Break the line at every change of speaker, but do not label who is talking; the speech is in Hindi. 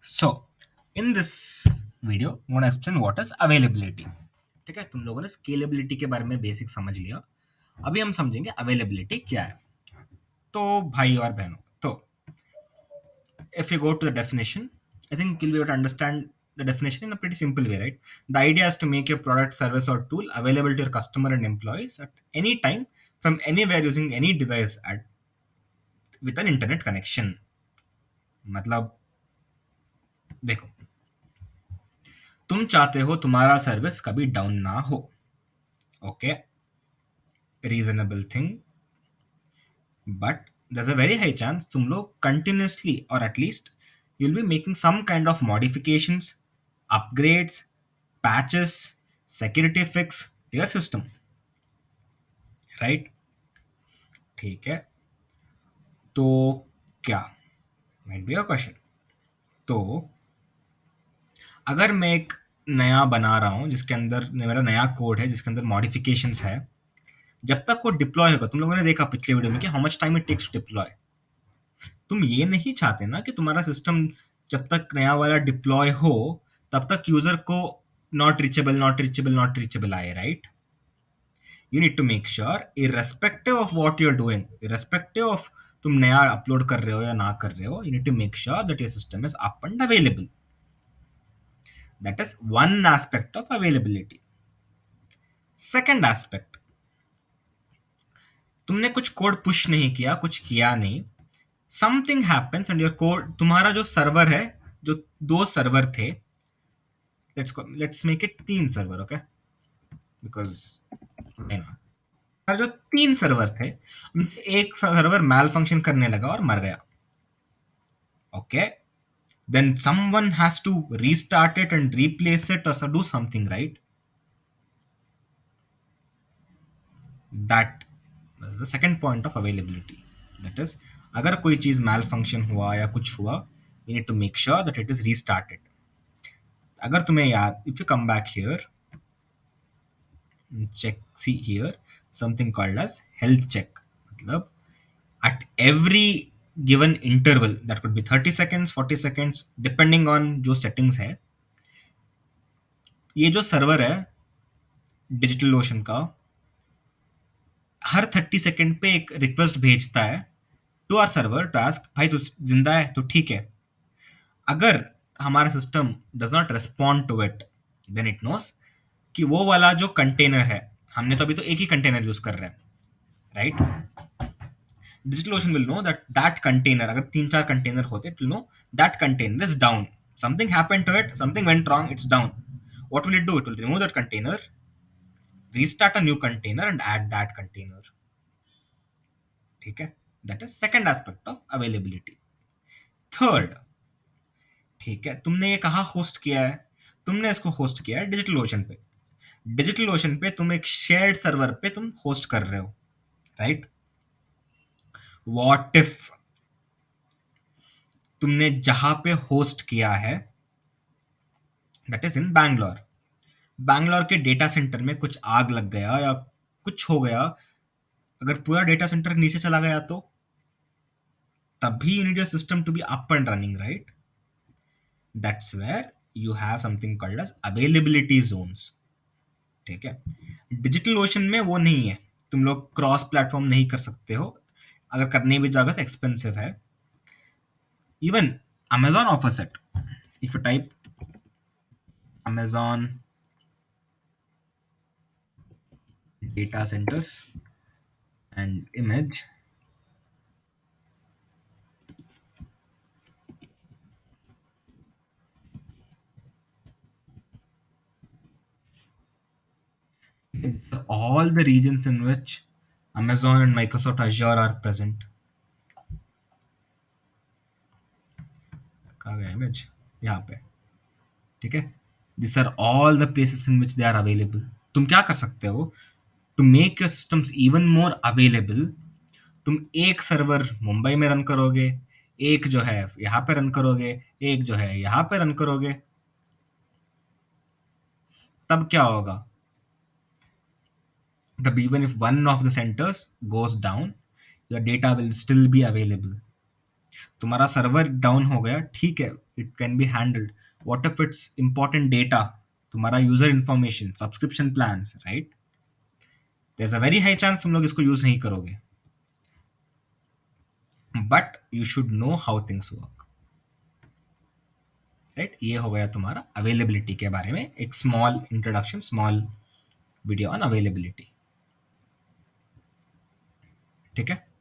So in this video I want to explain what is availability. ठीक है, तुम लोगों ने स्केलेबिलिटी के बारे में बेसिक समझ लिया। अभी हम समझेंगे अवेलेबिलिटी क्या है। तो भाई और बहनों, तो if you go to the definition, I think you'll be able to understand the definition in a pretty simple way, right? The idea is to make your product, service, or tool available to your customer and employees at any time from anywhere using any device at with an internet connection. मतलब देखो, तुम चाहते हो तुम्हारा सर्विस कभी डाउन ना हो। Okay, reasonable thing, but there's a very high chance तुम लोग continuously or at least you'll be making some kind of modifications, upgrades, patches, security fix to your system, right? ठीक है, तो क्या might be a question। तो अगर मैं एक नया बना रहा हूँ जिसके अंदर मेरा नया कोड है जिसके अंदर मॉडिफिकेशंस है, जब तक वो डिप्लॉय होगा, तुम लोगों ने देखा पिछले वीडियो में कि how much time it takes to deploy. तुम ये नहीं चाहते ना कि तुम्हारा सिस्टम जब तक नया वाला डिप्लॉय हो तब तक यूजर को not reachable not reachable not reachable आए, right? You need to make sure irrespective of what you are doing, irrespective of तुम नया अपलोड कर रहे हो या ना कर रहे हो, you need to make sure that your system is up and available. That is one aspect of availability. Second aspect, तुमने कुछ कोड पुश नहीं किया, कुछ किया नहीं, something happens and your code, तुम्हारा जो सर्वर है, जो दो सर्वर थे, let's make it 3 server, okay, because जो 3 सर्वर थे उनसे एक सर्वर मैल फंक्शन करने लगा और मर गया। Okay, then someone has to restart it and replace it और do something, right? That is the second point of availability. That is, अगर कोई चीज मैल फंक्शन हुआ या कुछ हुआ, you need to make sure that it is restarted. अगर तुम्हें याद, if you come back here, check, see here something called as health check, मतलब at every given interval, that could be 30 seconds 40 seconds depending on जो settings है, ये जो सर्वर है डिजिटल ओशन का हर 30 सेकंड पे एक रिक्वेस्ट भेजता है to our server to ask भाई तू जिंदा है तो ठीक है। अगर हमारा system does not respond to it, then it knows कि वो वाला जो कंटेनर है, हमने तो अभी तो एक ही कंटेनर यूज कर रहे हैं, right? Digital ocean will know that that container, अगर 3-4 कंटेनर होते, it will know that container is down, something happened to it, something went wrong, it's down. What will it do? It will remove that container, restart a new container and add that container. ठीक है, that is second aspect of availability. Third, ठीक है, तुमने ये कहाँ होस्ट किया है? तुमने इसको होस्ट किया है डिजिटल ओशन पे। डिजिटल ओशन पे तुम एक शेयर्ड सर्वर पे तुम होस्ट कर रहे हो, राइट? व्हाट इफ तुमने जहां पे होस्ट किया है that is in Bangalore, Bangalore के डेटा सेंटर में कुछ आग लग गया या कुछ हो गया, अगर पूरा डेटा सेंटर नीचे चला गया तो तभी you need your system to be up and running, right? That's where you have something called as availability zones. ठीक है, डिजिटल ओशन में वो नहीं है, तुम लोग क्रॉस प्लेटफॉर्म नहीं कर सकते हो, अगर करने भी जाओगे तो एक्सपेंसिव है। Even Amazon offers it. If you type Amazon data centers and image, it's all the regions in which Amazon and Microsoft Azure are present. कहाँ गया इमेज? यहाँ पे, ठीक है। These are all the places in which they are available. तुम क्या कर सकते हो? To make your systems even more available, तुम एक सर्वर मुंबई में रन करोगे, एक जो है यहाँ पे रन करोगे, एक जो है यहाँ पे रन करोगे। तब क्या होगा? Even if one of the centers goes down, your data will still be available. तुम्हारा सर्वर डाउन हो गया, ठीक है, it can be handled, what if it's important data, तुम्हारा user information, subscription plans, right? There is a very high chance तुम लोग इसको यूज नहीं करोगे, but you should know how things work, right? ये हो गया तुम्हारा अवेलेबिलिटी के बारे में एक small introduction, small video on availability. ठीक है?